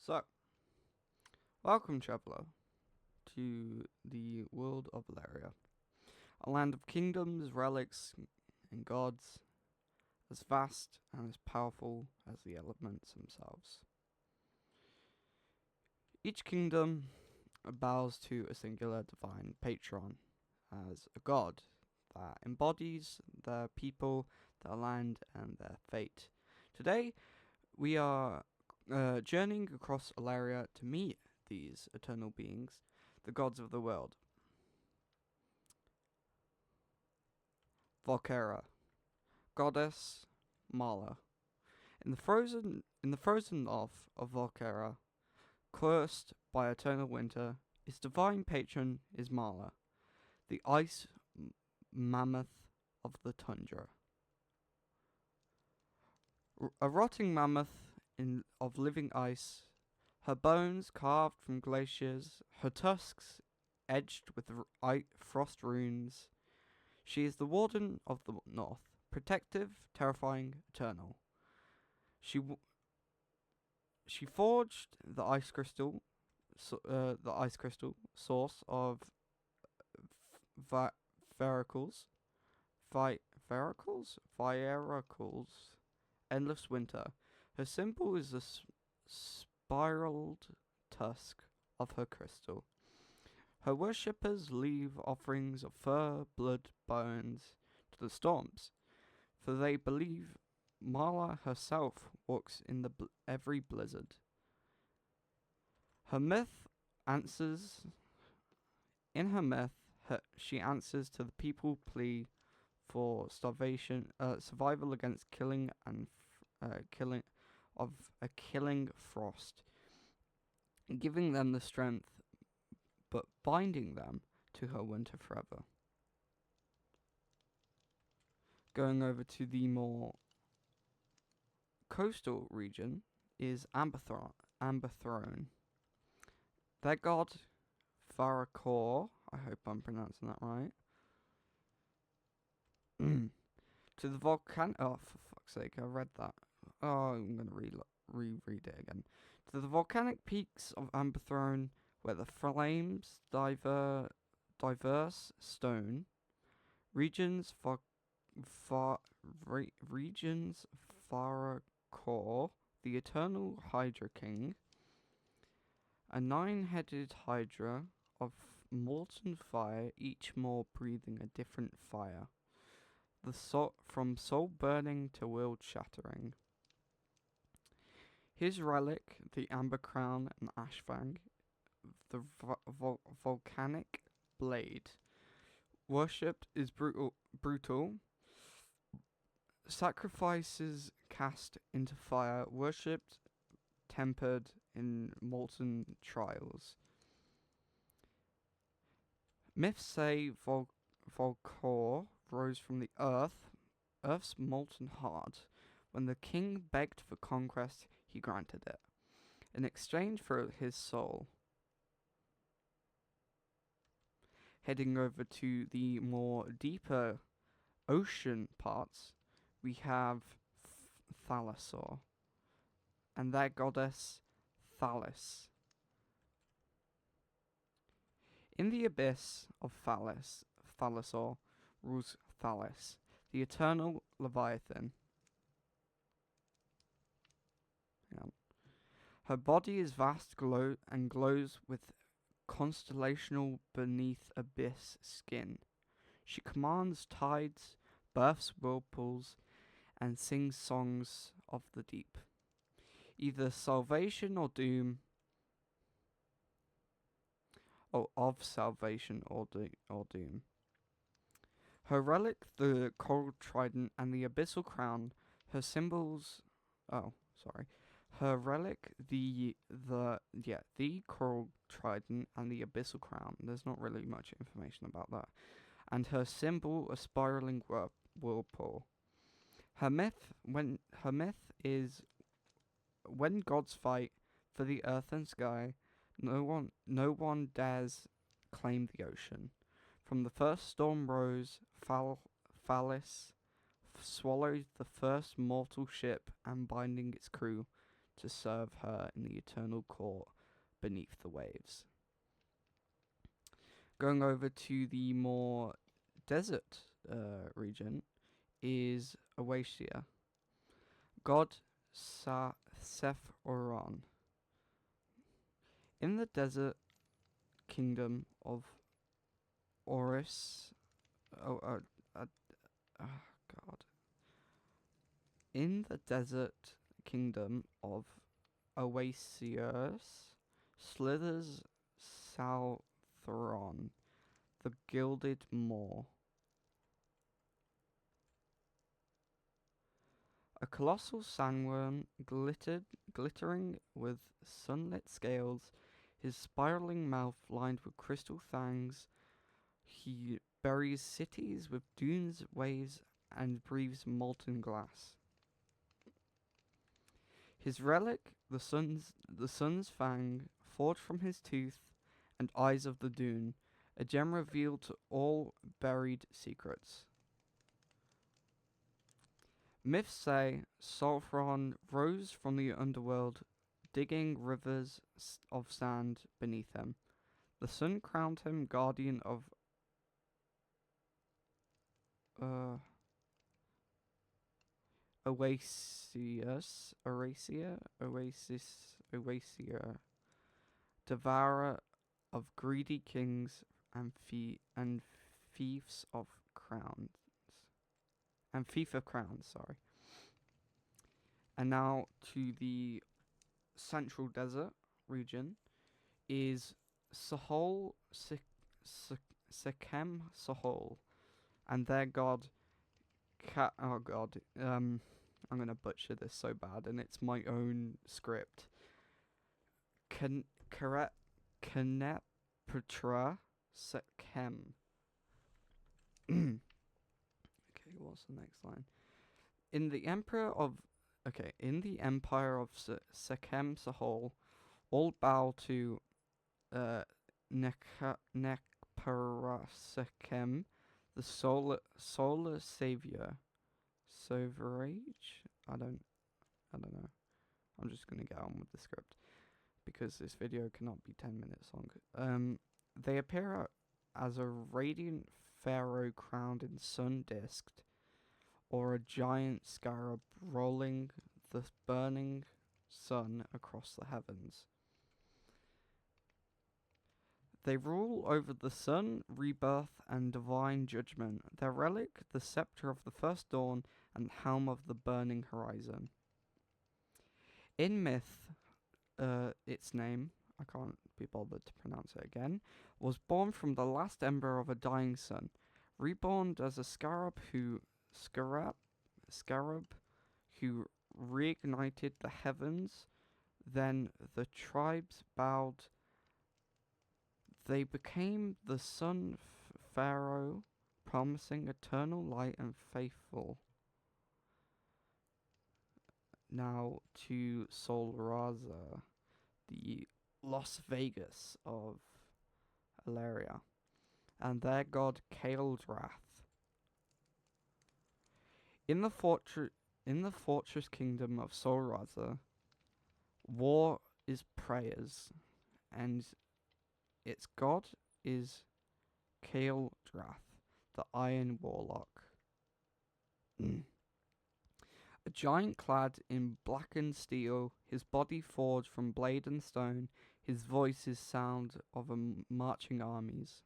So, welcome, traveller, to the world of Alaria, a land of kingdoms, relics, and gods, as vast and as powerful as the elements themselves. Each kingdom bows to a singular divine patron as a god that embodies their people, their land, and their fate. Today, we are journeying across Alaria to meet these eternal beings, the gods of the world. Volkera, goddess Mala. In the frozen north of Volkera, cursed by eternal winter, its divine patron is Mala, the ice mammoth of the tundra. A rotting mammoth of living ice, her bones carved from glaciers, her tusks edged with frost runes. She is the warden of the north, protective, terrifying, eternal. She forged the ice crystal, source of vi- veracles, Vieracles, endless winter. Her symbol is the spiraled tusk of her crystal. Her worshippers leave offerings of fur, blood, bones to the storms, for they believe Mala herself walks in every blizzard. Her myth answers. In her myth, she answers to the people plea for survival against killing frost, giving them the strength, but binding them to her winter forever. Going over to the more coastal region is Amber Throne. Their god, Farakor, I hope I'm pronouncing that right. To the volcano. Oh, for fuck's sake, I read that. Oh, I'm gonna reread it again. To the volcanic peaks of Amber Throne, where the flames diverse stone regions regions Farakor, the eternal Hydra King, a 9-headed Hydra of molten fire, each more breathing a different fire. From soul burning to world shattering. His relic, the Amber Crown and Ashfang, the volcanic blade, worshipped is brutal. Sacrifices cast into fire, worshipped, tempered in molten trials. Myths say Volkor rose from the Earth's molten heart. When the king begged for conquest, he granted it, in exchange for his soul. Heading over to the more deeper ocean parts, we have Thalassor, and their goddess Thalis. In the abyss of Thalassor rules Thalis, the eternal Leviathan. Her body is vast and glows with constellational beneath abyss skin. She commands tides, births whirlpools, and sings songs of the deep. Either salvation or doom. Of salvation or doom. Her relic, the coral trident and the abyssal crown, her symbols. Her relic, the coral trident and the abyssal crown. There's not really much information about that. And her symbol, a spiraling whirlpool. Her myth is when gods fight for the earth and sky, no one dares claim the ocean. From the first storm rose, Phallis swallowed the first mortal ship and binding its crew to serve her in the eternal court beneath the waves. Going over to the more desert region is Oasia. God Sephoron. In the desert kingdom of Oris. Oh, God. In the desert kingdom of Oasius slithers Southron, the gilded Moor. A colossal sandworm glittering with sunlit scales, his spiraling mouth lined with crystal fangs. He buries cities with dunes, waves, and breathes molten glass. His relic, the sun's fang, forged from his tooth and eyes of the dune, a gem revealed to all buried secrets. Myths say Sulfron rose from the underworld, digging rivers of sand beneath him. The sun crowned him guardian of Oasia, devourer of greedy kings and thieves of crowns. And thief of crowns, sorry. And now to the central desert region is Sahol, Sekhem Sahol, and their god, I'm gonna butcher this so bad, and it's my own script. Kaneputra Sekhem. Okay, what's the next line? In the empire of Sekhem Sahol, all bow to Nekpara-Sekhem, the solar savior. Soverage? I don't know. I'm just gonna get on with the script because this video cannot be 10 minutes long. They appear as a radiant pharaoh crowned in sun disked, or a giant scarab rolling the burning sun across the heavens. They rule over the sun, rebirth, and divine judgment. Their relic, the scepter of the first dawn and helm of the burning horizon. In myth, its name, I can't be bothered to pronounce it again, was born from the last ember of a dying sun, reborn as a scarab who reignited the heavens. Then the tribes bowed. They became the sun pharaoh, promising eternal light and faithful. Now to Sol Raza, the Las Vegas of Alaria, and their god Kael'drath. In the fortress kingdom of Sol Raza, war is prayers, and its god is Kael'drath, the Iron Warlock. A giant clad in blackened steel, his body forged from blade and stone, his voice is sound of marching armies.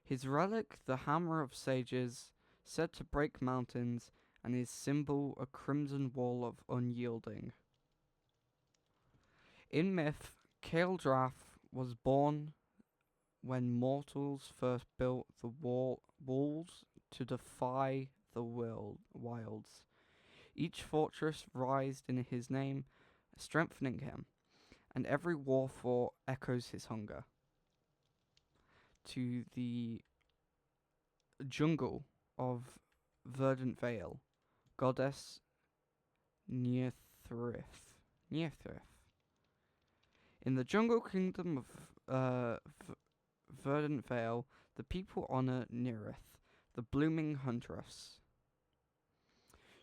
His relic, the hammer of sages, said to break mountains, and his symbol a crimson wall of unyielding. In myth, Kael'drath was born when mortals first built the walls to defy the wilds. Each fortress rised in his name, strengthening him, and every war fort echoes his hunger. To the jungle of Verdant Vale, goddess Nearthrith. In the jungle kingdom of Verdant Vale, the people honor Nearth, the blooming huntress.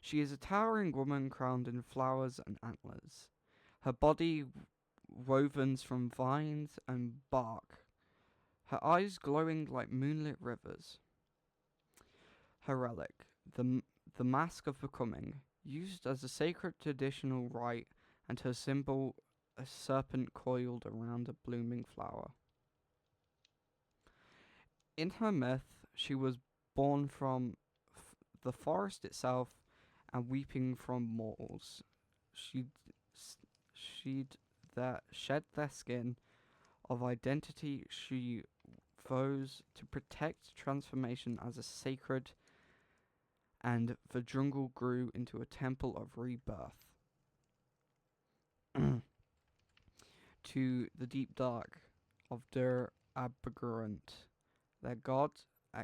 She is a towering woman crowned in flowers and antlers, her body woven from vines and bark, her eyes glowing like moonlit rivers. Her relic, the mask of becoming, used as a sacred traditional rite, and her symbol, a serpent coiled around a blooming flower. In her myth, she was born from the forest itself and weeping from mortals. She'd, she'd shed their skin of identity she vows to protect transformation as a sacred, and the jungle grew into a temple of rebirth. To the deep dark of Der Abgrund, their god oh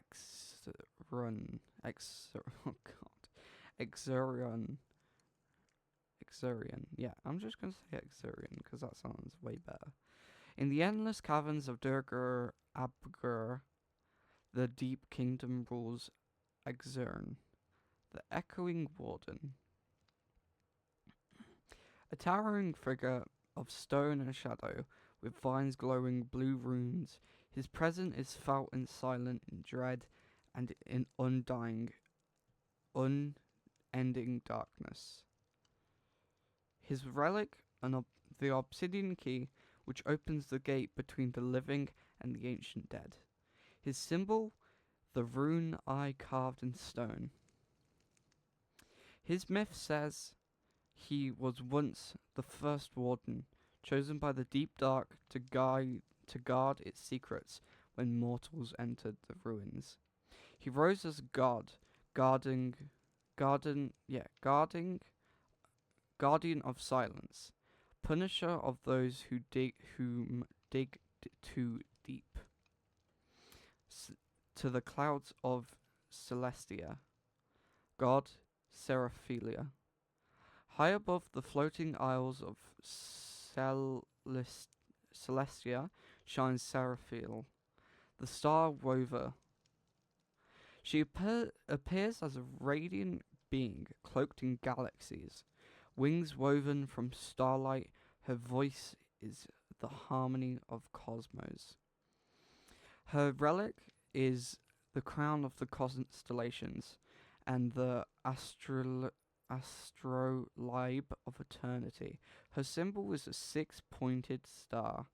god, Exurion. Exurion. Yeah, I'm just gonna say Exurion because that sounds way better. In the endless caverns of Durgur Abgur, the deep kingdom rules Exurn, the echoing warden. A towering figure of stone and shadow, with vines glowing blue runes, his presence is felt in silent in dread and in unending darkness. His relic, the obsidian key, which opens the gate between the living and the ancient dead. His symbol, the rune eye carved in stone. His myth says he was once the first warden, chosen by the deep dark to guard its secrets when mortals entered the ruins. He rose as god, guarding, guardian of silence, punisher of those who dig too deep. To the clouds of Celestia, god Seraphilia. High above the floating isles of Celestia shines Seraphil, the star rover. She appears as a radiant being cloaked in galaxies, wings woven from starlight. Her voice is the harmony of cosmos. Her relic is the crown of the constellations and the astrolabe of eternity. Her symbol is a six-pointed star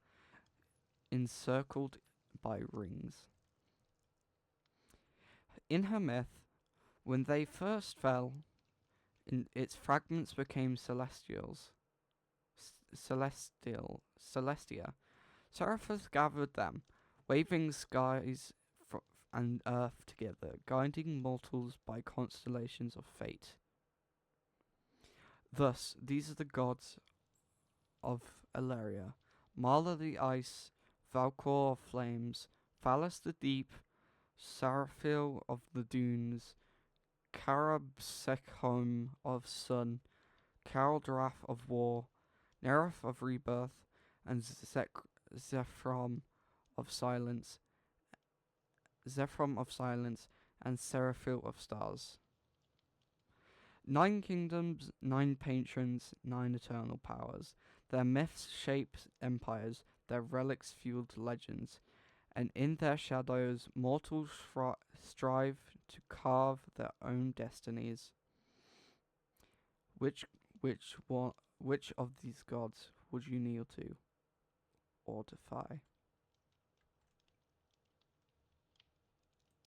encircled by rings. In her myth, when they first fell, its fragments became Celestia. Seraphis gathered them, waving skies and earth together, guiding mortals by constellations of fate. Thus, these are the gods of Alaria: Marla the ice, Valkor of flames, Phallus the deep, Seraphil of the dunes, Karabsekhom of sun, Kaldrath of war, Nerith of rebirth, and Zephram of silence, and Seraphil of stars. 9 kingdoms, 9 patrons, 9 eternal powers. Their myths shaped empires, their relics fueled legends, and in their shadows mortals strive to carve their own destinies. Which of these gods would you kneel to or defy?